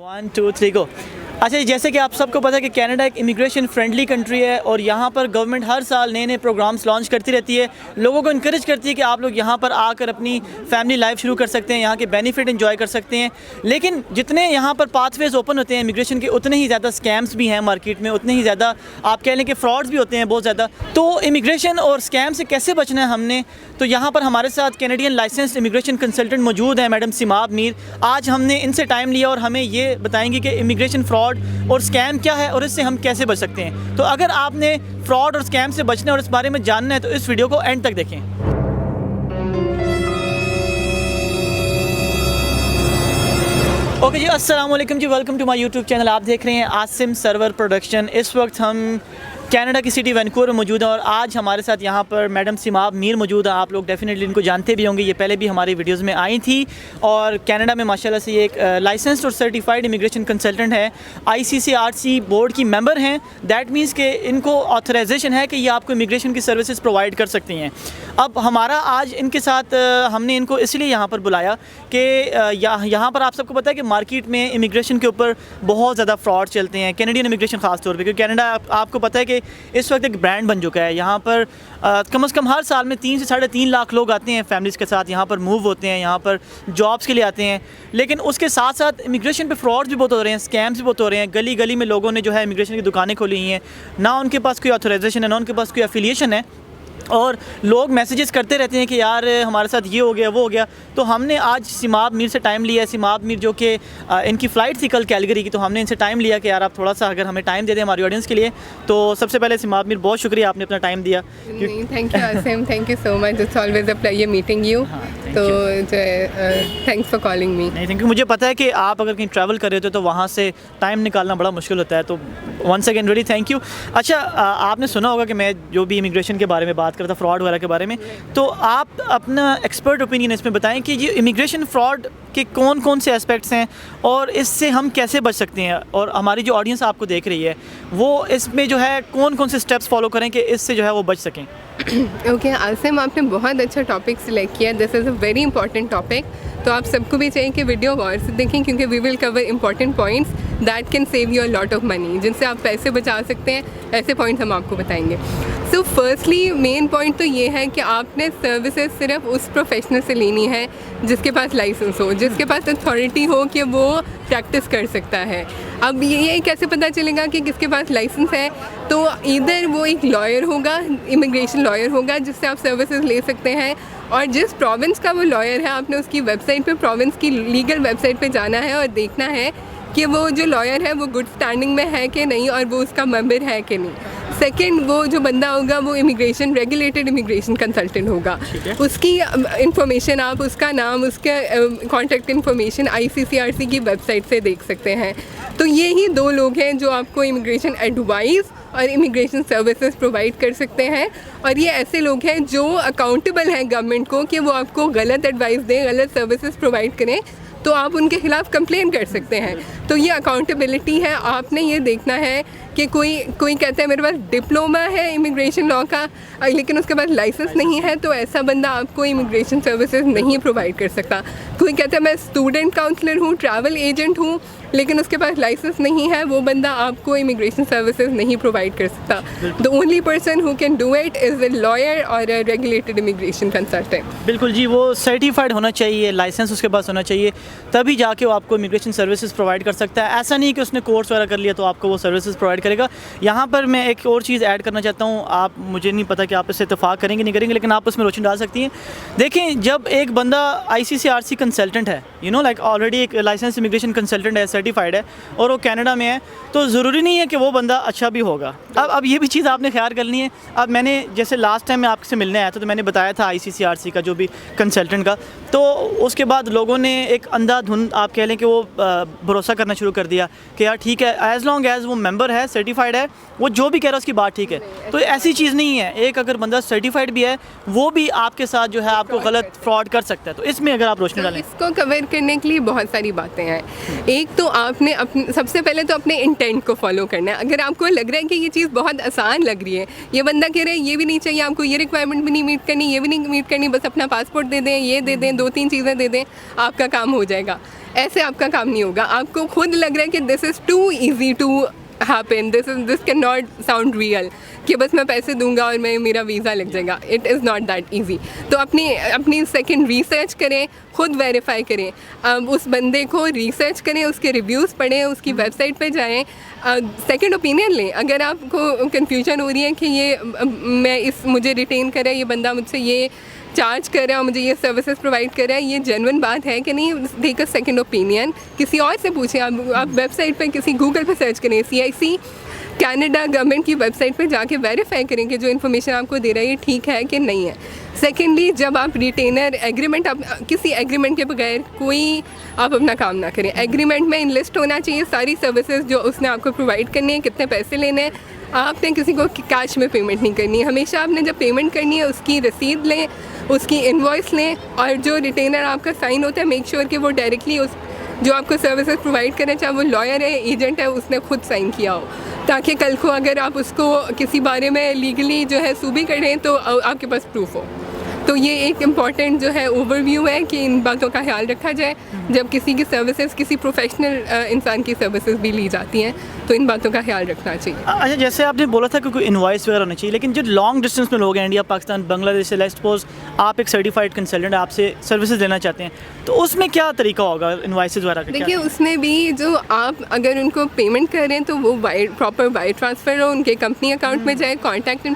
1 2 3 गो। अच्छा, जैसे कि आप सबको पता है कि कनाडा एक इमिग्रेशन फ्रेंडली कंट्री है और यहाँ पर गवर्नमेंट हर साल नए नए प्रोग्राम्स लॉन्च करती रहती है, लोगों को इनकरेज करती है कि आप लोग यहाँ पर आकर अपनी फैमिली लाइफ शुरू कर सकते हैं, यहाँ के बेनिफिट एंजॉय कर सकते हैं। लेकिन जितने यहाँ पर पाथवेज ओपन होते हैं इमिग्रेशन के, उतने ही ज़्यादा स्कैम्स भी हैं मार्केट में, उतने ही ज़्यादा आप कह लें कि फ्रॉड्स भी होते हैं बहुत ज़्यादा। तो इमिग्रेशन और स्कैम से कैसे बचना है हमने, तो यहाँ पर हमारे साथ कैनेडियन लाइसेंस्ड इमिग्रेशन कंसल्टेंट मौजूद हैं, मैडम सिमाब मीर। आज हमने इनसे टाइम लिया और हमें ये बताएंगे कि इमिग्रेशन फ्रॉड और स्कैम क्या है और इससे हम कैसे बच सकते हैं। तो अगर आपने फ्रॉड और स्कैम से बचना और इस बारे में जानना है तो इस वीडियो को एंड तक देखें। ओके जी, अस्सलाम वालेकुम जी, welcome to my YouTube channel. आप देख रहे हैं आसिम सर्वर प्रोडक्शन। इस वक्त हम कनाडा की सिटी वैनकूवर में मौजूद हैं और आज हमारे साथ यहाँ पर मैडम सिमाब मीर मौजूद हैं। आप लोग डेफिनेटली इनको जानते भी होंगे, ये पहले भी हमारी वीडियोस में आई थी और कनाडा में माशाल्लाह से ये एक लाइसेंस्ड और सर्टिफाइड इमिग्रेशन कंसल्टेंट है, ICCRC बोर्ड की मेंबर हैं। दैट मीन्स कि इनको ऑथराइजेशन है कि ये आपको इमिग्रेशन की सर्विसेज प्रोवाइड कर सकती हैं। अब हमारा आज इनके साथ हमने इनको इसलिए यहाँ पर बुलाया कि यहाँ पर आप सबको पता है कि मार्केट में इमिग्रेशन के ऊपर बहुत ज़्यादा फ्रॉड चलते हैं, कैनेडियन इमिग्रेशन ख़ास तौर पे, क्योंकि कनाडा आपको पता है कि इस वक्त एक ब्रांड बन चुका है। यहाँ पर कम से कम हर साल में 3 से 3.5 लाख लोग आते हैं फैमिलीज़ के साथ, यहाँ पर मूव होते हैं, यहाँ पर जॉब्स के लिए आते हैं। लेकिन उसके साथ साथ इमिग्रेशन पे फ्रॉड्स भी बहुत हो रहे हैं, स्कैम्स भी बहुत हो रहे हैं। गली गली में लोगों ने जो है इमिग्रेशन की दुकानें खोली हुई हैं, ना उनके पास कोई ऑथराइजेशन है, ना उनके पास कोई एफिलिएशन है, और लोग मैसेजेस करते रहते हैं कि यार हमारे साथ ये हो गया वो हो गया। तो हमने आज सिमाब मीर से टाइम लिया है। सिमाब मीर जो कि इनकी फ़्लाइट थी कल कैलगरी की, तो हमने इनसे टाइम लिया कि यार आप थोड़ा सा अगर हमें टाइम दे दें हमारी ऑडियंस के लिए। तो सबसे पहले सिमाब मीर बहुत शुक्रिया, आपने अपना टाइम दिया। Thank you Asim, thank you so much, it's always a pleasure meeting you. तो थैंक्स फॉर कॉलिंग मी। नहीं, थैंक यू। मुझे पता है कि आप अगर कहीं ट्रैवल कर रहे हो तो वहाँ से टाइम निकालना बड़ा मुश्किल होता है, तो once again really thank you. अच्छा, आपने सुना होगा कि मैं जो भी इमिग्रेशन के बारे में बात करता, फ्रॉड वगैरह के बारे में, तो आप अपना एक्सपर्ट ओपिनियन इसमें बताएं कि ये इमिग्रेशन फ्रॉड के कौन कौन से एस्पेक्ट्स हैं और इससे हम कैसे बच सकते हैं, और हमारी जो ऑडियंस आपको देख रही है वो इसमें जो है कौन कौन से स्टेप्स फॉलो करें कि इससे जो है वो बच सकें। ओके आसिम, आपने बहुत अच्छा टॉपिक सिलेक्ट किया। This is a very important topic. तो आप सबको भी चाहिए कि वीडियो गौर से देखें, क्योंकि we will cover important points that can save you a lot of money, जिनसे आप पैसे बचा सकते हैं। ऐसे पॉइंट्स हम आपको बताएंगे। सो फर्स्टली मेन पॉइंट तो ये है कि आपने सर्विसेज सिर्फ उस प्रोफेशनल से लेनी है जिसके पास लाइसेंस हो, जिसके पास अथॉरिटी हो कि वो प्रैक्टिस कर सकता है। अब ये कैसे पता चलेगा कि किसके पास लाइसेंस है? तो इधर वो एक लॉयर होगा, इमिग्रेशन लॉयर होगा, जिससे आप सर्विसेज ले सकते हैं। और जिस प्रोविंस का वो लॉयर है, आपने उसकी वेबसाइट पे, प्रोविंस की लीगल वेबसाइट पे जाना है और देखना है कि वो जो लॉयर है वो गुड स्टैंडिंग में है कि नहीं, और वो उसका मेंबर है कि नहीं। सेकंड, वो जो बंदा होगा वो इमिग्रेशन रेगुलेटेड इमिग्रेशन कंसल्टेंट होगा। उसकी इंफॉर्मेशन आप, उसका नाम, उसके कॉन्टैक्ट इंफॉर्मेशन ICCRC की वेबसाइट से देख सकते हैं। तो ये ही 2 लोग हैं जो आपको इमिग्रेशन एडवाइस और इमिग्रेशन सर्विसेज प्रोवाइड कर सकते हैं। और ये ऐसे लोग हैं जो अकाउंटेबल हैं गवर्नमेंट को कि वो आपको गलत एडवाइस दें, गलत सर्विसेज प्रोवाइड करें, तो आप उनके खिलाफ कंप्लेन कर सकते हैं। तो ये अकाउंटेबिलिटी है। आपने ये देखना है कि कोई कहता है मेरे पास डिप्लोमा है इमिग्रेशन लॉ का, लेकिन उसके पास लाइसेंस नहीं है, तो ऐसा बंदा आपको इमिग्रेशन सर्विसेज नहीं प्रोवाइड कर सकता। कोई कहता है मैं स्टूडेंट काउंसलर हूँ, ट्रैवल एजेंट हूँ, लेकिन उसके पास लाइसेंस नहीं है, वो बंदा आपको इमिग्रेशन सर्विसेज नहीं प्रोवाइड कर सकता। The only person who can do it is a lawyer और अ रेगुलेटेड इमिग्रेशन कंसल्टेंट। बिल्कुल जी, वो सर्टिफाइड होना चाहिए, लाइसेंस उसके पास होना चाहिए, तभी जाके वो आपको इमिग्रेशन सर्विसेज प्रोवाइड कर सकता है। ऐसा नहीं कि उसने कोर्स वगैरह कर लिया तो आपको वो सर्विसेज प्रोवाइड करेगा। यहाँ पर मैं एक और चीज़ ऐड करना चाहता हूँ, आप, मुझे नहीं पता कि आप इससे इत्तेफाक करेंगे नहीं करेंगे, लेकिन आप उसमें रोशनी डाल सकती हैं। देखें, जब एक बंदा ICCRC कंसल्टेंट है, लाइक ऑलरेडी एक लाइसेंस इमिग्रेशन कंसल्टेंट है, सर्टिफाइड है, और वो कनाडा में है, तो ज़रूरी नहीं है कि वो बंदा अच्छा भी होगा। अब ये भी चीज़ आपने ख्याल करनी है। अब मैंने जैसे लास्ट टाइम मैं आपसे मिलने आया था तो मैंने बताया था ICCRC का जो भी कंसल्टेंट का, तो उसके बाद लोगों ने एक अंधाधुंध आप कह लें कि वो भरोसा करना शुरू कर दिया कि यार ठीक है, एज़ लॉन्ग एज़ वो मेंबर है, सर्टिफाइड है, वो जो भी कह रहा है उसकी बात ठीक है। तो ऐसी चीज़ नहीं है। एक अगर बंदा सर्टिफाइड भी है, वो भी आपके साथ जो है आपको गलत फ्रॉड कर सकता है। तो इसमें अगर आप रोशनी डालें। इसको कवर करने के लिए बहुत सारी बातें हैं। एक तो आपने सबसे पहले तो अपने इंटेंट को फॉलो करना है। अगर आपको लग रहा है कि ये चीज़ बहुत आसान लग रही है, ये बंदा कह रहा है ये भी नहीं चाहिए आपको, ये रिक्वायरमेंट भी नहीं मीट करनी, ये भी नहीं मीट करनी, बस अपना पासपोर्ट दे दें, ये दे दें, 2-3 चीज़ें दे दें, आपका काम हो जाएगा। ऐसे आपका काम नहीं होगा। आपको खुद लग रहा है कि this is too easy to happen, this can not sound real, कि बस मैं पैसे दूंगा और मेरा वीज़ा लग जाएगा। It is not that easy. तो अपनी सेकंड रिसर्च करें, खुद वेरीफाई करें, अब उस बंदे को रिसर्च करें, उसके रिव्यूज़ पढ़ें, उसकी वेबसाइट पे जाएं, सेकंड ओपिनियन लें। अगर आपको कन्फ्यूजन हो रही है कि मुझे रिटेन करे, ये बंदा मुझसे ये चार्ज कर रहा है, मुझे ये सर्विसेज प्रोवाइड कर रहा है, ये जेन्युइन बात है कि नहीं, टेक अ सेकंड ओपिनियन, किसी और से पूछें। आप वेबसाइट पे किसी गूगल पे सर्च करें, CIC कनाडा गवर्नमेंट की वेबसाइट पे जाके वेरीफाई करें कि जो इन्फॉर्मेशन आपको दे रहा है ये ठीक है कि नहीं है। सेकेंडली, जब आप रिटेनर एग्रीमेंट, आप किसी एग्रीमेंट के बगैर कोई आप अपना काम ना करें। एग्रीमेंट में इनलिस्ट होना चाहिए सारी सर्विसेज जो उसने आपको प्रोवाइड करनी है, कितने पैसे लेने हैं। आपने किसी को कैश में पेमेंट नहीं करनी है। हमेशा आपने जब पेमेंट करनी है उसकी रसीद लें, उसकी इनवॉइस लें, और जो रिटेनर आपका साइन होता है मेक श्योर कि वो डायरेक्टली उस जो आपको सर्विसेज प्रोवाइड करें, चाहे वो लॉयर है, एजेंट है, उसने खुद साइन किया हो, ताकि कल को अगर आप उसको किसी बारे में लीगली जो है सूबी करें तो आपके पास प्रूफ हो। तो ये एक इम्पॉर्टेंट जो है ओवरव्यू है कि इन बातों का ख्याल रखा जाए जब किसी की सर्विसेज, किसी प्रोफेशनल इंसान की सर्विसेज भी ली जाती हैं, तो इन बातों का ख्याल रखना चाहिए। अच्छा, जैसे आपने बोला था कि कोई इनवॉइस वगैरह होना चाहिए, लेकिन जो लॉन्ग डिस्टेंस में लोग हैं, इंडिया, पाकिस्तान, बांग्लादेश से, लेट्स सपोज आप एक सर्टिफाइड कंसल्टेंट आपसे सर्विसेज लेना चाहते हैं, तो उसमें क्या तरीका होगा इनवॉइसेज वगैरह का? देखिए, उसमें भी जो आप अगर उनको पेमेंट कर रहे हैं तो वो प्रॉपर वायर ट्रांसफ़र हो, उनके कंपनी अकाउंट में जाए, कॉन्टैक्ट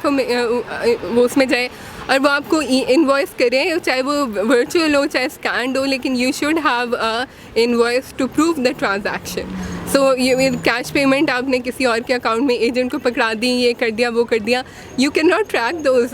वो उसमें जाए, और वो आपको इनवॉइस करें, चाहे वो वर्चुअल हो चाहे स्कैंड हो, लेकिन you should have a invoice to prove the transaction. So ये कैश पेमेंट आपने किसी और के अकाउंट में एजेंट को पकड़ा दी, ये कर दिया, वो कर दिया, you can not track those.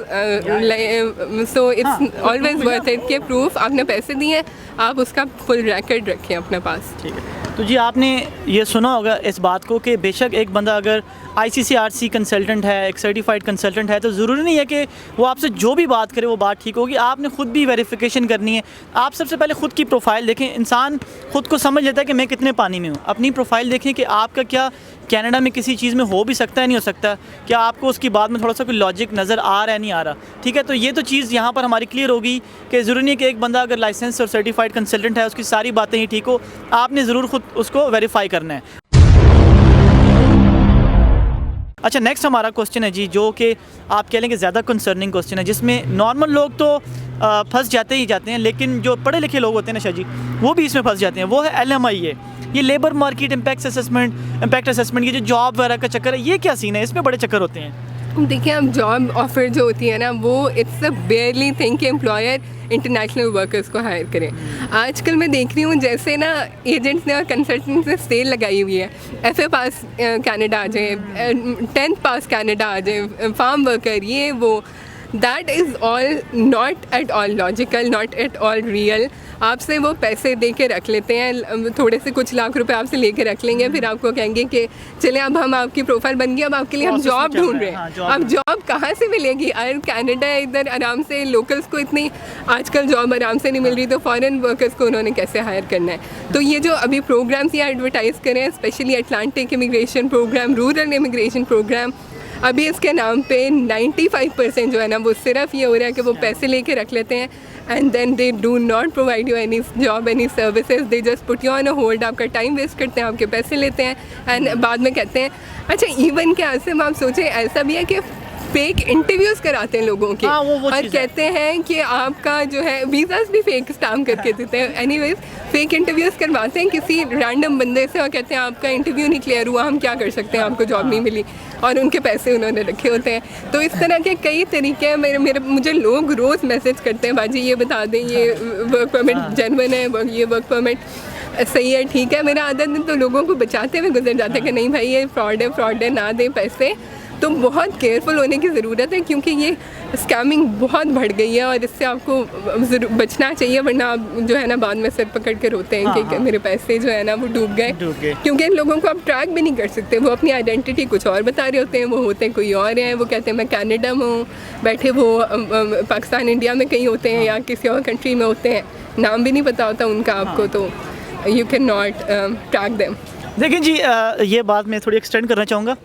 So it's always worth it कि प्रूफ आपने पैसे दिए, आप उसका फुल रिकॉर्ड रखें अपने पास। ठीक है। तो जी, आपने ये सुना होगा इस बात को कि बेशक एक बंदा अगर ICCRC कंसल्टेंट है, एक सर्टिफाइड कंसल्टेंट है, तो ज़रूरी नहीं है कि वो आपसे जो भी बात करे वो बात ठीक होगी। आपने ख़ुद भी वेरिफिकेशन करनी है। आप सबसे पहले ख़ुद की प्रोफाइल देखें। इंसान ख़ुद को समझ लेता है कि मैं कितने पानी में हूँ। अपनी प्रोफाइल देखें कि आपका क्या कनाडा में किसी चीज़ में हो भी सकता है, नहीं हो सकता, क्या आपको उसकी बात में थोड़ा सा कोई लॉजिक नज़र आ रहा है, नहीं आ रहा। ठीक है, तो ये तो चीज़ यहाँ पर हमारी क्लियर होगी कि ज़रूरी नहीं है कि एक बंदा अगर लाइसेंस और सर्टिफाइड कंसल्टेंट है उसकी सारी बातें ही ठीक हो। आपने ज़रूर खुद उसको वेरीफाई करना है। अच्छा, नेक्स्ट हमारा क्वेश्चन है जी, जो कि आप कह लें कि ज़्यादा कंसर्निंग क्वेश्चन है, जिसमें नॉर्मल लोग तो फंस जाते ही जाते हैं, लेकिन जो पढ़े लिखे लोग होते हैं ना शाह जी, वो भी इसमें फंस जाते हैं। वो है LMI, ये लेबर मार्केट इम्पैक्ट असेसमेंट, ये जो जॉब वगैरह का चक्कर है, ये क्या सीन है? इसमें बड़े चक्कर होते हैं। देखिए, अब जॉब ऑफर जो होती है ना, वो इट्स अ बेयरली थिंग कि एम्प्लॉयर इंटरनेशनल वर्कर्स को हायर करें। आजकल मैं देख रही हूँ जैसे ना एजेंट्स ने और कंसल्टेंट्स ने सेल लगाई हुई है, FA पास कनाडा आ जाए, 10th पास कनाडा आ जाए, फार्म वर्कर, ये वो। That is all not at all logical, not at all real. आपसे वो पैसे दे के रख लेते हैं, थोड़े से कुछ लाख रुपए आपसे लेके रख लेंगे, फिर आपको कहेंगे कि चले अब हम आपकी प्रोफाइल बन गई, अब आपके लिए हम जॉब ढूंढ रहे हैं। अब जॉब कहाँ से मिलेगी? अगर कनाडा इधर आराम से लोकल्स को इतनी आजकल जॉब आराम से नहीं मिल रही, तो फॉरेन वर्कर्स को उन्होंने कैसे हायर करना है? तो ये जो अभी प्रोग्राम्स ये एडवर्टाइज़ करें, especially Atlantic immigration programme, rural immigration programme, अभी इसके नाम पे 95% जो है ना, वो सिर्फ ये हो रहा है कि वो पैसे लेके रख लेते हैं, and then they do not provide you any job, any services, they just put you on a hold. आपका टाइम वेस्ट करते हैं, आपके पैसे लेते हैं, एंड बाद में कहते हैं। अच्छा, इवन के आसिम आप सोचें, ऐसा भी है कि फेक इंटरव्यूज़ कराते हैं लोगों के, और कहते हैं कि आपका जो है वीज़ास भी फेक स्टैम्प करके देते हैं। एनीवेज, फेक इंटरव्यूज़ करवाते हैं किसी रैंडम बंदे से, और कहते हैं आपका इंटरव्यू नहीं क्लियर हुआ, हम क्या कर सकते हैं, आपको जॉब नहीं मिली, और उनके पैसे उन्होंने रखे होते हैं। तो इस तरह के कई तरीके हैं। मुझे लोग रोज़ मैसेज करते हैं, बाजी ये बता दें, ये वर्क परमिट जेन्युइन है, ये वर्क परमिट सही है, ठीक है। मेरा आदत दिन तो लोगों को बचाते हुए गुजर जाता है कि नहीं भाई, ये फ्रॉड है, ना दें पैसे। तो बहुत केयरफुल होने की ज़रूरत है, क्योंकि ये स्कैमिंग बहुत बढ़ गई है, और इससे आपको बचना चाहिए, वरना आप जो है ना बाद में सिर पकड़ के रोते हैं कि मेरे पैसे जो है ना वो डूब गए। क्योंकि इन लोगों को आप ट्रैक भी नहीं कर सकते। वो अपनी आइडेंटिटी कुछ और बता रहे होते हैं, वो होते हैं कोई और हैं। वो कहते हैं मैं कनाडा में हूँ बैठे, वो पाकिस्तान, इंडिया में कहीं होते हैं, या किसी और कंट्री में होते हैं, नाम भी नहीं पता होता उनका आपको। तो you cannot track them. देखिए जी, ये बात मैं थोड़ी एक्सटेंड करना चाहूँगा।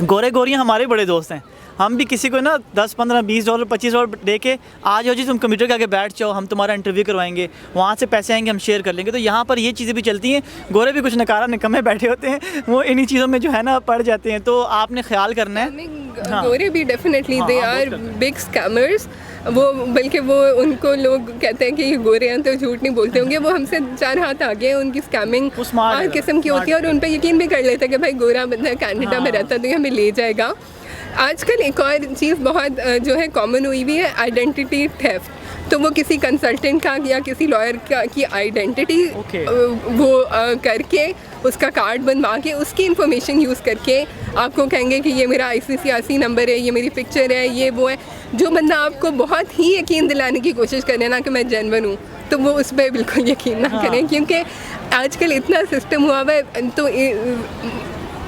गोरे गोरियाँ हमारे बड़े दोस्त हैं। हम भी किसी को ना 10, 15, 20 डॉलर, 25 डॉलर दे के आ जाओ जी, तुम कंप्यूटर के आगे बैठ जाओ, हम तुम्हारा इंटरव्यू करवाएंगे, वहाँ से पैसे आएंगे, हम शेयर कर लेंगे। तो यहाँ पर ये चीज़ें भी चलती हैं। गोरे भी कुछ नकारा निकम्मे बैठे होते हैं, वो इन्हीं चीज़ों में जो है ना पड़ जाते हैं। तो आपने ख्याल करना है। हाँ। गोरे भी definitely they are big scammers. वो बल्कि वो उनको लोग कहते हैं कि ये गोरे हैं तो झूठ नहीं बोलते होंगे, वो हमसे 4 हाथ आगे हैं। उनकी स्कैमिंग हर किस्म की होती है और उन पर यकीन भी कर लेते हैं कि भाई गोरा बंदा कनाडा में रहता है तो ये हमें ले जाएगा। आजकल एक और चीज़ बहुत जो है कॉमन हुई हुई है, आइडेंटिटी थेफ्ट। तो वो किसी कंसल्टेंट का या किसी लॉयर का की आइडेंटिटी वो करके उसका कार्ड बनवा के उसकी इन्फॉर्मेशन यूज़ करके आपको कहेंगे कि ये मेरा ICCRC नंबर है, ये मेरी पिक्चर है, ये वो है। जो बंदा आपको बहुत ही यकीन दिलाने की कोशिश करे ना कि मैं जेन्युइन हूँ, तो वो उस पर बिल्कुल यकीन ना करें, क्योंकि आजकल इतना सिस्टम हुआ हुआ है। तो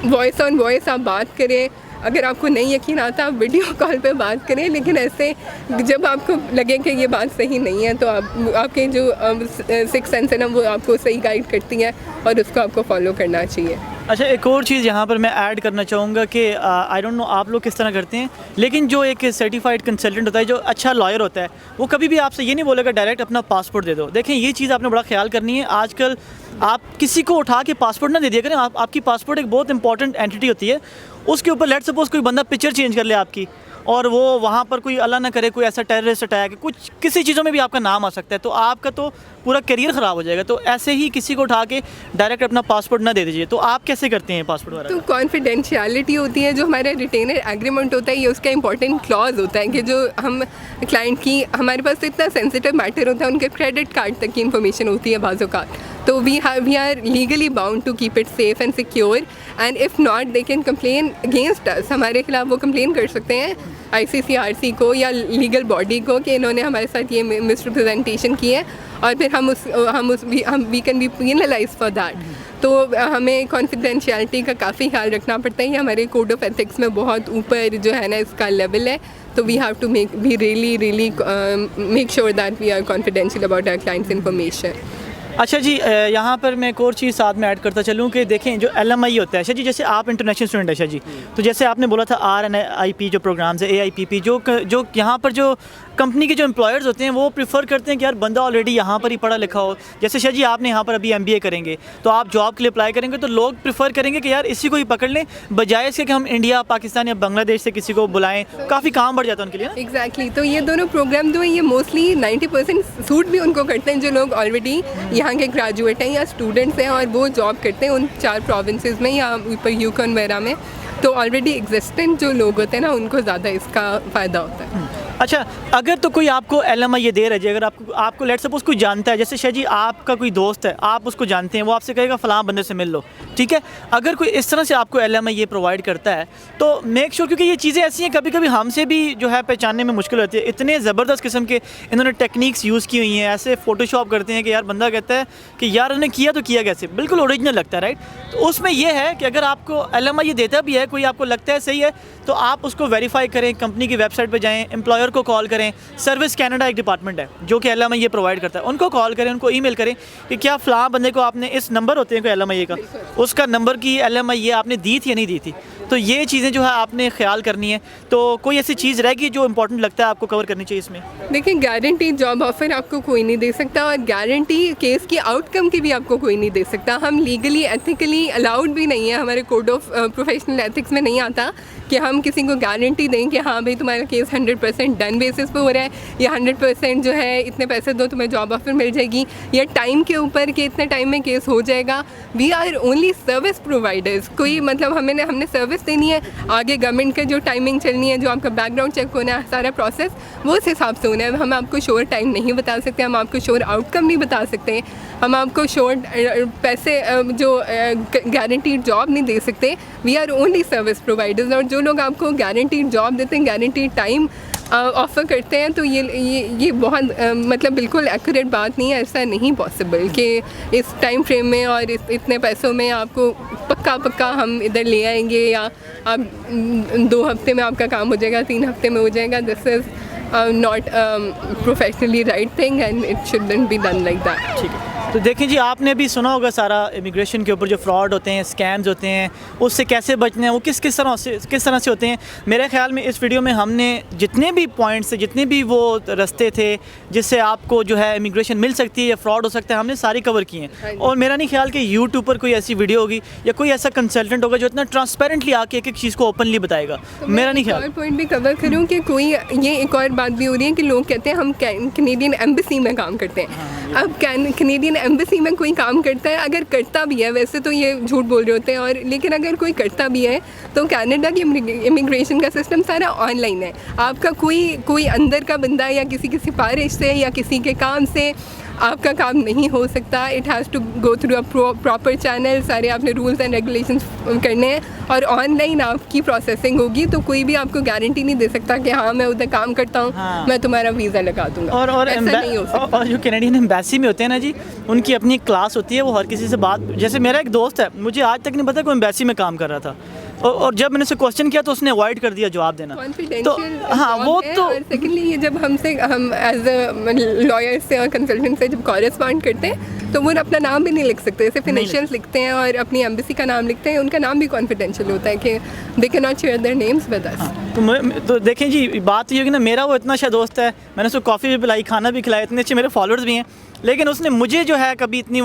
वॉइस ऑन वॉइस आप बात करें, अगर आपको नहीं यकीन आता आप वीडियो कॉल पे बात करें, लेकिन ऐसे जब आपको लगे कि ये बात सही नहीं है तो आपके जो 6 सेंस है ना वो आपको सही गाइड करती हैं और उसको आपको फॉलो करना चाहिए। अच्छा, एक और चीज़ यहाँ पर मैं ऐड करना चाहूँगा कि आई डोंट नो आप लोग किस तरह करते हैं, लेकिन जो एक सर्टिफाइड कंसल्टेंट होता है, जो अच्छा लॉयर होता है, वो कभी भी आपसे ये नहीं बोलेगा डायरेक्ट अपना पासपोर्ट दे दो। देखें, ये चीज़ आपने बड़ा ख्याल करनी है। आजकल आप किसी को उठा के पासपोर्ट ना दे दिया करें। आपकी पासपोर्ट एक बहुत इंपॉर्टेंट एंटिटी होती है, उसके ऊपर लेट सपोज कोई बंदा पिक्चर चेंज कर ले आपकी, और वो वहाँ पर कोई अल्लाह ना करे कोई ऐसा टेररिस्ट अटैक, कुछ किसी चीज़ों में भी आपका नाम आ सकता है, तो आपका तो पूरा करियर ख़राब हो जाएगा। तो ऐसे ही किसी को उठा के डायरेक्ट अपना पासपोर्ट ना दे दीजिए। तो आप कैसे करते हैं पासपोर्ट वगैरह? तो कॉन्फिडेंशियलिटी होती है, जो हमारा रिटेनर एग्रीमेंट होता है, ये उसका इंपॉर्टेंट क्लॉज होता है कि जो हम क्लाइंट की, हमारे पास तो इतना सेंसिटिव मैटर होता है, उनके क्रेडिट कार्ड तक की इन्फॉर्मेशन होती है बाज़ों का। तो we are legally bound to keep it safe and secure, and if not they can complain against us. हमारे खिलाफ वो कंप्लेन कर सकते हैं ICCRC को या लीगल बॉडी को कि इन्होंने हमारे साथ ये मिसरिप्रेजेंटेशन की है, और फिर we can be penalise for that. तो हमें कॉन्फिडेंशियलिटी का काफ़ी ख्याल रखना पड़ता है। ये हमारे कोड ऑफ एथिक्स में बहुत ऊपर जो है ना इसका लेवल है। तो we have to be really make sure that we are confidential about our clients information. अच्छा जी, यहाँ पर मैं एक और चीज़ साथ में ऐड करता चलूँ कि देखें जो LMI होता है, अच्छा जी, जैसे आप इंटरनेशनल स्टूडेंट है, अच्छा जी, तो जैसे आपने बोला था RNIP जो प्रोग्राम्स है, AIPP जो यहाँ पर जो कंपनी के जो एम्प्लॉयर्स होते हैं वो प्रीफर करते हैं कि यार बंदा ऑलरेडी यहाँ पर ही पढ़ा लिखा हो। जैसे शाह जी आपने यहाँ पर अभी MBA करेंगे तो आप जॉब के लिए अप्लाई करेंगे, तो लोग प्रीफर करेंगे कि यार इसी को ही पकड़ लें, बजाय इसके कि हम इंडिया, पाकिस्तान या बांग्लादेश से किसी को बुलाएं। काफ़ी काम बढ़ जाता है उनके लिए ना। एग्जैक्टली तो ये दोनों प्रोग्राम जो है ये मोस्टली 90% सूट भी उनको करते हैं जो लोग ऑलरेडी यहाँ के ग्रेजुएट हैं या स्टूडेंट्स हैं और वो जॉब करते हैं उन 4 प्रोविंसेस में या ऊपर यूकॉन वगैरह में। तो ऑलरेडी एग्जिस्टेंट जो लोग होते हैं ना उनको ज़्यादा इसका फ़ायदा होता है। अच्छा, अगर तो कोई आपको LMI ये दे रहा है जी, अगर आपको लेट सपोज कोई जानता है, जैसे शाह जी आपका कोई दोस्त है, आप उसको जानते हैं, वो आपसे कहेगा फ़लाँ बंदे से मिल लो, ठीक है। अगर कोई इस तरह से आपको LMI ये प्रोवाइड करता है तो मेक श्योर, क्योंकि ये चीज़ें ऐसी हैं कभी कभी हमसे भी जो है पहचानने में मुश्किल होती है। इतने ज़बरदस्त किस्म के इन्होंने टेक्निक्स यूज़ की हुई हैं, ऐसे फ़ोटोशॉप करते हैं कि यार बंदा कहता है कि यार उन्होंने किया तो किया कैसे, बिल्कुल ओरिजिनल लगता है, राइट। तो उसमें यह है कि अगर आपको LMI ये देता भी है, कोई आपको लगता है सही है, तो आप उसको वेरीफाई करें, कंपनी की वेबसाइट पर जाएँ, एम्प्लॉयर को कॉल करें। सर्विस कैनेडा एक डिपार्टमेंट है जो कि LMI ये प्रोवाइड करता है, उनको कॉल करें, उनको ईमेल करें कि क्या फ़लाँ बंदे को आपने इस नंबर होते हैं कोई LMI का, उसका नंबर की LMI ये आपने दी थी या नहीं दी थी। तो ये चीज़ें जो है आपने ख्याल करनी है। तो कोई ऐसी चीज़ रहेगी जो इंपॉर्टेंट लगता है आपको कवर करनी चाहिए इसमें? देखिए, गारंटी जॉब ऑफर आपको कोई नहीं दे सकता और गारंटी केस की आउटकम की भी आपको कोई नहीं दे सकता। हम लीगली एथिकली अलाउड भी नहीं है, हमारे कोड ऑफ प्रोफेशनल एथिक्स में नहीं आता कि हम किसी को गारंटी दें कि हाँ भाई तुम्हारा केस 100% डन बेसिस पे हो रहा है या 100% जो है इतने पैसे दो तुम्हें जॉब ऑफर मिल जाएगी, या टाइम के ऊपर कि इतने टाइम में केस हो जाएगा। We are only service providers. कोई मतलब हमने सर्विस देनी है, आगे गवर्नमेंट का जो टाइमिंग चलनी है, जो आपका बैकग्राउंड चेक होना है, सारा प्रोसेस वो उस हिसाब से होना है। हम आपको श्योर टाइम नहीं बता सकते, हम आपको श्योर आउटकम नहीं बता सकते, हम आपको श्योर पैसे जो गारंटीड जॉब नहीं दे सकते। We are only service providers. और जो लोग आपको गारंटीड जॉब देते हैं, गारंटीड टाइम ऑफ़र करते हैं, तो ये बहुत मतलब बिल्कुल एक्यूरेट बात नहीं है। ऐसा नहीं पॉसिबल कि इस टाइम फ्रेम में और इतने पैसों में आपको पक्का हम इधर ले आएंगे या आप 2 हफ्ते में आपका काम हो जाएगा, 3 हफ्ते में हो जाएगा। This is not professionally right thing and it shouldn't be done like that. ठीक है। तो देखें जी, आपने भी सुना होगा सारा इमिग्रेशन के ऊपर जो फ्रॉड होते हैं, स्कैम्स होते हैं, उससे कैसे बचना है, वो किस तरह से होते हैं। मेरे ख्याल में इस वीडियो में हमने जितने भी पॉइंट्स, जितने भी वो रास्ते थे जिससे आपको जो है इमिग्रेशन मिल सकती है या फ्रॉड हो सकता है, हमने सारी कवर की हैं। और मेरा नहीं ख्याल कि यूट्यूब पर कोई ऐसी वीडियो होगी या कोई ऐसा कंसल्टेंट होगा जो इतना ट्रांसपेरेंटली आके एक एक चीज़ को ओपनली बताएगा। तो मेरा नहीं ख्याल। और पॉइंट भी कवर करूँ कि कोई ये एक और बात भी हो रही है कि लोग कहते हैं हम कनेडियन एम्बेसी में काम करते हैं। अब कनेडियन एम्बेसी में कोई काम करता है, अगर करता भी है, वैसे तो ये झूठ बोल रहे होते हैं, और लेकिन अगर कोई करता भी है तो कनाडा की इमिग्रेशन का सिस्टम सारा ऑनलाइन है। आपका कोई अंदर का बंदा या किसी की सिफारिश से या किसी के काम से आपका काम नहीं हो सकता। It has to go through a proper channel, सारे आपने रूल्स एंड रेगुलेशंस करने हैं और ऑनलाइन आपकी प्रोसेसिंग होगी। तो कोई भी आपको गारंटी नहीं दे सकता कि हाँ मैं उधर काम करता हूँ, हाँ। मैं तुम्हारा वीज़ा लगा दूँगा। और जो कैनेडियन एम्बेसी में होते हैं ना जी, उनकी अपनी क्लास होती है, वो हर किसी से बात, जैसे मेरा एक दोस्त है, मुझे आज तक नहीं पता कि वो एम्बेसी में काम कर रहा था, और जब मैंने उससे क्वेश्चन किया तो उसने अवॉइड कर दिया जवाब देना। तो हाँ, वो तो और सेकेंडली ये जब हम एज अ लॉयर से और कंसल्टेंट से जब कॉरेस्पॉन्ड करते हैं तो वो अपना नाम भी नहीं लिख सकते। जैसे फिनिशियल्स लिखते हैं और अपनी एम्बेसी का नाम लिखते हैं, उनका नाम भी कॉन्फिडेंशियल होता है कि they can not share their names with us. तो देखें जी, बात ये है कि ना, मेरा वो इतना अच्छा दोस्त है, मैंने उसको कॉफ़ी भी पिलाई, खाना भी खिलाया, इतने अच्छे मेरे फॉलोअर्स भी हैं, लेकिन उसने मुझे जो है कभी इतनी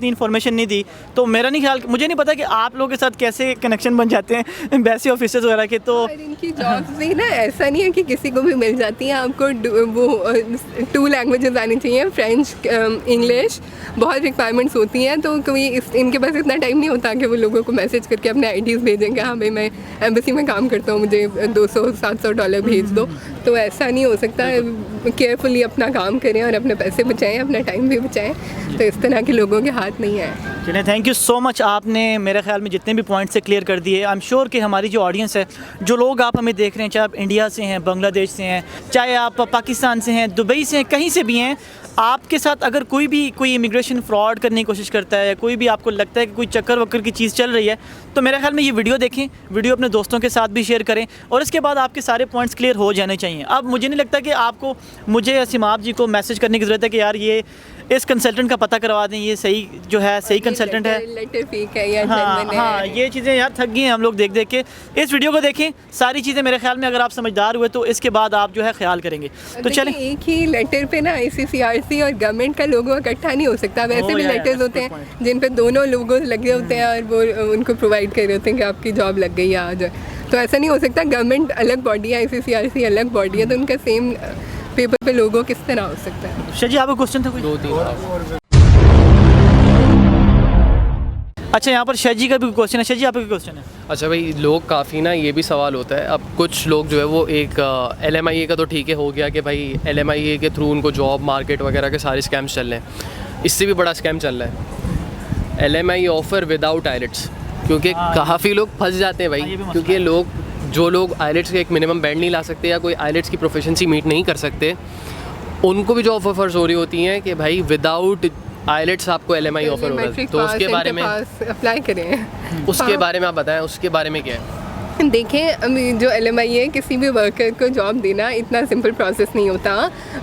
इन्फॉर्मेशन नहीं दी। तो मेरा नहीं ख्याल, मुझे नहीं पता कि आप लोगों के साथ कैसे कनेक्शन बन जाते हैं एम्बेसी ऑफिसर्स वगैरह के। तो इनकी जॉब्स भी ना ऐसा नहीं है कि किसी को भी मिल जाती है। आपको वो 2 लैंग्वेजेस आनी चाहिए, फ्रेंच, इंग्लिश, बहुत रिक्वायरमेंट्स होती हैं। तो कोई इनके पास इतना टाइम नहीं होता कि वो लोगों को मैसेज करके अपने आईडीज़ भेजेंगे, हाँ भाई मैं एम्बेसी में काम करता हूँ, मुझे $200-700 भेज दो। तो ऐसा नहीं हो सकता। केयरफुली अपना काम करें और अपने पैसे बचाएं, अपना टाइम भी बचाएं। तो इस तरह के लोगों के हाथ नहीं है। चलिए, थैंक यू सो मच। आपने मेरे ख्याल में जितने भी पॉइंट्स से क्लियर कर दिए। आई एम श्योर कि हमारी जो ऑडियंस है, जो लोग आप हमें देख रहे हैं, चाहे आप इंडिया से हैं, बांग्लादेश से हैं, चाहे आप पाकिस्तान से हैं, दुबई से हैं, कहीं से भी हैं, आपके साथ अगर कोई इमिग्रेशन फ्रॉड करने की कोशिश करता है, या कोई भी आपको लगता है कि कोई चक्कर वक्कर की चीज़ चल रही है, तो मेरे ख्याल में ये वीडियो देखें, वीडियो अपने दोस्तों के साथ भी शेयर करें, और इसके बाद आपके सारे पॉइंट्स क्लियर हो जाने चाहिए। अब मुझे नहीं लगता कि आपको मुझे या सिमाब जी को मैसेज करने की ज़रूरत है कि यार ये इस कंसल्टेंट का पता करवा दें, ये सही जो है सही कंसल्टेंट है, लेटर फेक है या हाँ, ये चीज़ें यार थक गई हैं हम लोग देख देख के। इस वीडियो को देखें, सारी चीज़ें मेरे ख्याल में अगर आप समझदार हुए तो इसके बाद आप जो है ख्याल करेंगे। तो चलें, एक ही लेटर पे ना ICCRC और गवर्नमेंट का लोगो इकट्ठा नहीं हो सकता। वैसे भी लेटर्स होते हैं जिन पे दोनों लोगो लगे होते हैं और वो उनको प्रोवाइड कर रहे होते हैं कि आपकी जॉब लग गई है आज। तो ऐसा नहीं हो सकता। गवर्नमेंट अलग बॉडी है, ICCRC अलग बॉडी है, तो उनका सेम पेपर पे लोगो किस तरह हो सकता है। शाह जी, आपका क्वेश्चन था कोई? 2-3 अच्छा, यहाँ पर शाह जी का भी क्वेश्चन है। शाह जी, आपका क्वेश्चन है? अच्छा भाई, लोग काफ़ी ना ये भी सवाल होता है। अब कुछ लोग जो है वो एक LMIA का तो ठीक है, हो गया कि भाई LMIA के थ्रू उनको जॉब मार्केट वगैरह के सारे स्कैम्स चल रहे हैं। इससे भी बड़ा स्कैम चल रहा है LMIA ऑफ़र विदाउट आइलेट्स, क्योंकि काफ़ी लोग फंस जाते हैं भाई। क्योंकि जो लोग आइलेट्स के एक मिनिमम बैंड नहीं ला सकते या कोई आइलेट्स की प्रोफिशिएंसी मीट नहीं कर सकते, उनको भी जॉब ऑफर्स हो रही होती हैं कि भाई विदाउट आइलेट्स आपको LMIA ऑफर होगा। तो उसके बारे में अप्लाई करें, उसके बारे में आप बताएं, उसके बारे में क्या है? देखें, जो LMIA है, किसी भी वर्कर को जॉब देना इतना सिंपल प्रोसेस नहीं होता।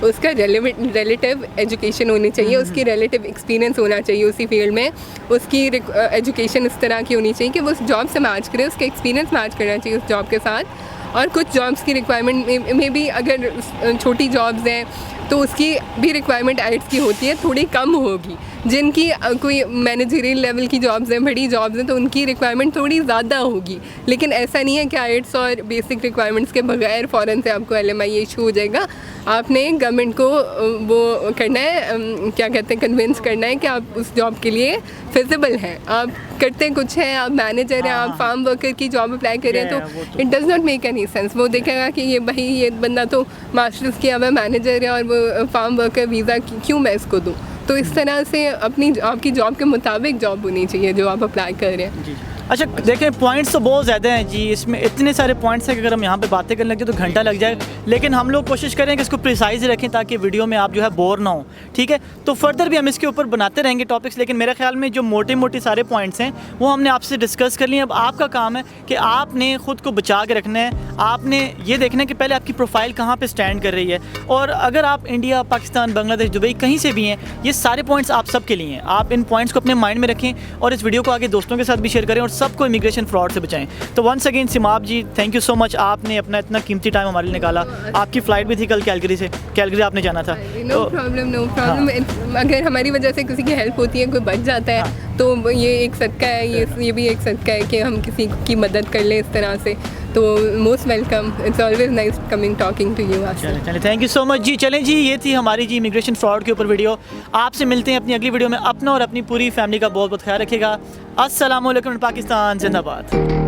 उसका रिलेटिव एजुकेशन होनी चाहिए, उसकी रिलेटिव एक्सपीरियंस होना चाहिए उसी फील्ड में, उसकी एजुकेशन इस तरह की होनी चाहिए कि वो उस जॉब से मैच करे, उसका एक्सपीरियंस मैच करना चाहिए उस जॉब के साथ। और कुछ जॉब्स की रिक्वायरमेंट में भी, अगर छोटी जॉब्स हैं तो उसकी भी रिक्वायरमेंट आइट्स की होती है, थोड़ी कम होगी। जिनकी कोई मैनेजरियल लेवल की जॉब्स हैं, बड़ी जॉब्स हैं, तो उनकी रिक्वायरमेंट थोड़ी ज़्यादा होगी। लेकिन ऐसा नहीं है कि आइट्स और बेसिक रिक्वायरमेंट्स के बगैर फ़ौरन से आपको LMIA इशू हो जाएगा। आपने गवर्नमेंट को वो करना है, क्या कहते हैं, कन्विंस करना है कि आप उस जॉब के लिए फिजिबल हैं, आप करते कुछ हैं, आप मैनेजर हैं, आप फार्म वर्कर की जॉब अप्लाई कर रहे हैं, तो it does not make any sense. वो देखेगा कि ये बंदा तो मास्टर्स किया हुआ मैनेजर है और वो फार्म वर्कर वीज़ा क्यों मैं इसको दूँ। तो इस तरह से आपकी जॉब के मुताबिक जॉब होनी चाहिए जो आप अप्लाई कर रहे हैं। अच्छा देखें, पॉइंट्स तो बहुत ज़्यादा हैं जी, इसमें इतने सारे पॉइंट्स हैं कि अगर हम यहाँ पे बातें करने लगे तो घंटा लग जाए, लेकिन हम लोग कोशिश करें कि इसको प्रिसाइज रखें ताकि वीडियो में आप जो है बोर ना हो, ठीक है। तो फर्दर भी हम इसके ऊपर बनाते रहेंगे टॉपिक्स, लेकिन मेरे ख्याल में जो मोटे मोटे सारे पॉइंट्स हैं वो हमने आपसे डिस्कस कर लिए। अब आपका काम है कि आपने ख़ुद को बचा के रखना है, आपने ये देखना है कि पहले आपकी प्रोफाइल कहाँ पर स्टैंड कर रही है, और अगर आप इंडिया, पाकिस्तान, बांग्लादेश, दुबई कहीं से भी हैं, ये सारे पॉइंट्स आप सब के लिए हैं। आप इन पॉइंट्स को अपने माइंड में रखें और इस वीडियो को आगे दोस्तों के साथ भी शेयर करें और सबको इमिग्रेशन फ्रॉड से बचाएं। तो once again Simab ji, thank you so much, आपने अपना इतना कीमती टाइम हमारे लिए निकाला। आपकी फ़्लाइट भी थी कल कैलगरी से, कैलगरी आपने जाना था। No problem, no problem. अगर हमारी वजह से किसी की हेल्प होती है, कोई बच जाता है, तो ये एक सदका है, ये भी एक सदका है कि हम किसी की मदद कर लें इस तरह से। तो most welcome, it's always nice coming talking to you. चलें, थैंक यू सो मच जी। चलें जी, ये थी हमारी जी इमिग्रेशन फ्रॉड के ऊपर वीडियो। आपसे मिलते हैं अपनी अगली वीडियो में। अपना और अपनी पूरी फैमिली का बहुत बहुत ख्याल रखिएगा। अस्सलाम वालेकुम, पाकिस्तान जिंदाबाद।